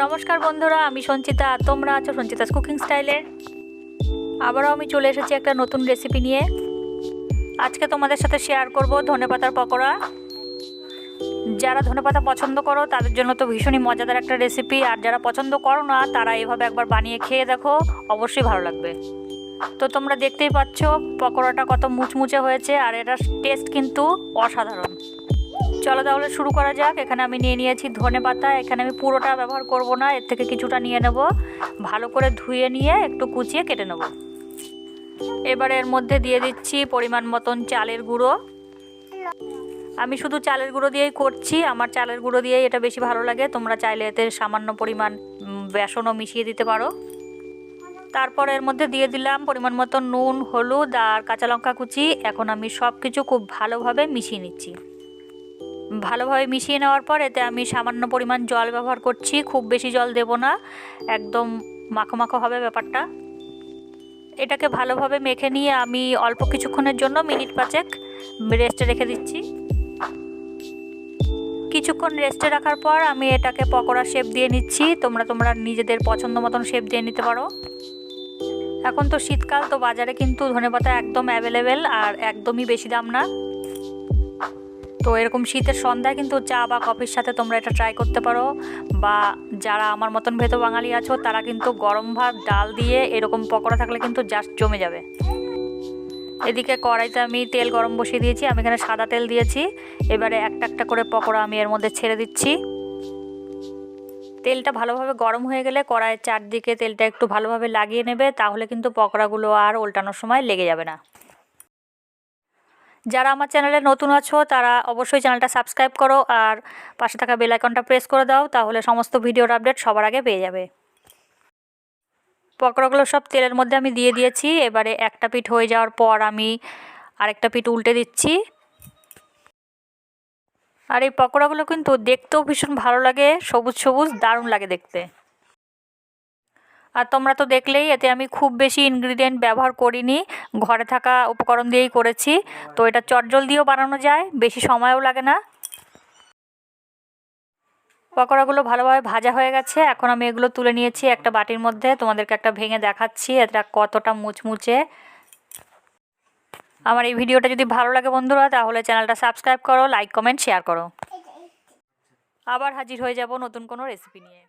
নমস্কার বন্ধুরা, আমি সঞ্চিতা। তোমরা আছো সঞ্চিতাস কুকিং স্টাইলে। আবারও আমি চলে এসেছি একটা নতুন রেসিপি নিয়ে। আজকে তোমাদের সাথে শেয়ার করব ধনেপাতার পকোড়া। যারা ধনেপাতা পছন্দ করো তাদের জন্য তো ভীষণই মজাদার একটা রেসিপি, আর যারা পছন্দ করো না তারা এভাবে একবার বানিয়ে খেয়ে দেখো, অবশ্যই ভালো লাগবে। তো তোমরা দেখতেই পাচ্ছ পকোড়াটা কত মুচমুচে হয়েছে, আর এটার টেস্ট কিন্তু অসাধারণ। চলো তাহলে শুরু করা যাক। এখানে আমি নিয়ে নিয়েছি ধনেপাতা। এখানে আমি পুরোটা ব্যবহার করব না, এর থেকে কিছুটা নিয়ে নেব। ভালো করে ধুয়ে নিয়ে একটু কুচিয়ে কেটে নেব। এবারে এর মধ্যে দিয়ে দিচ্ছি পরিমাণ মতন চালের গুঁড়ো। আমি শুধু চালের গুঁড়ো দিয়েই করছি, আমার চালের গুঁড়ো দিয়েই এটা বেশি ভালো লাগে। তোমরা চাইলে এতে সামান্য পরিমাণ বেসনও মিশিয়ে দিতে পারো। তারপর এর মধ্যে দিয়ে দিলাম পরিমাণ মতো নুন, হলুদ আর কাঁচা লঙ্কা কুচি। এখন আমি সব কিছু খুব ভালোভাবে মিশিয়ে নিচ্ছি। ভালোভাবে মিশিয়ে নেওয়ার পর এতে আমি সামান্য পরিমাণ জল ব্যবহার করছি, খুব বেশি জল দেব না, একদম মাখো মাখো হবে ব্যাপারটা। এটাকে ভালোভাবে মেখে নিয়ে আমি অল্প কিছুক্ষণের জন্য মিনিট 5 রেস্টে রেখে দিচ্ছি। কিছুক্ষণ রেস্টে রাখার পর আমি এটাকে পকোড়া শেপ দিয়ে নিচ্ছি। তোমরা নিজেদের পছন্দ মতন শেপ দিয়ে নিতে পারো। এখন তো শীতকাল, তো বাজারে কিন্তু ধনেপাতা একদম অ্যাভেলেবেল আর একদমই বেশি দাম না। তো এরকম শীতের সন্ধ্যায় কিন্তু চা বা কফির সাথে তোমরা এটা ট্রাই করতে পারো, বা যারা আমার মতন ভেতো বাঙালি আছো তারা কিন্তু গরম ভাত ডাল দিয়ে এরকম পকোড়া থাকলে কিন্তু জাস্ট জমে যাবে। এদিকে কড়াইতে আমি তেল গরম বসিয়ে দিয়েছি, আমি এখানে সাদা তেল দিয়েছি। এবারে একটা একটা করে পকোড়া আমি এর মধ্যে ছেড়ে দিচ্ছি। তেলটা ভালোভাবে গরম হয়ে গেলে কড়াইয়ের চারদিকে তেলটা একটু ভালোভাবে লাগিয়ে নেবে, তাহলে কিন্তু পকোড়াগুলো আর উল্টানোর সময় লেগে যাবে না। যারা আমার চ্যানেলে নতুন আছো তারা অবশ্যই চ্যানেলটা সাবস্ক্রাইব করো আর পাশে থাকা বেল আইকনটা প্রেস করে দাও, তাহলে সমস্ত ভিডিওর আপডেট সবার আগে পেয়ে যাবে। পকোড়াগুলো সব তেলের মধ্যে আমি দিয়ে দিয়েছি। এবারে একটা পিঠ হয়ে যাওয়ার পর আমি আরেকটা পিঠ উল্টে দিচ্ছি। আর এই পকোড়াগুলো কিন্তু দেখতেও ভীষণ ভালো লাগে, সবুজ সবুজ দারুণ লাগে দেখতে। আর তোমরা তো দেখলেই এতে আমি খুব বেশি ইনগ্রিডিয়েন্ট ব্যবহার করিনি, ঘরে থাকা উপকরণ দিয়েই করেছি। তো এটা চটজলদিও বানানো যায়, বেশি সময়ও লাগে না। পকোড়াগুলো ভালোভাবে ভাজা হয়ে গেছে, এখন আমি এগুলো তুলে নিয়েছি একটা বাটির মধ্যে। তোমাদেরকে একটা ভেঙে দেখাচ্ছি এটা কতটা মুচমুচে। আমার এই ভিডিওটা যদি ভালো লাগে বন্ধুরা, তাহলে চ্যানেলটা সাবস্ক্রাইব করো, লাইক কমেন্ট শেয়ার করো। আবার হাজির হয়ে যাব নতুন কোনো রেসিপি নিয়ে।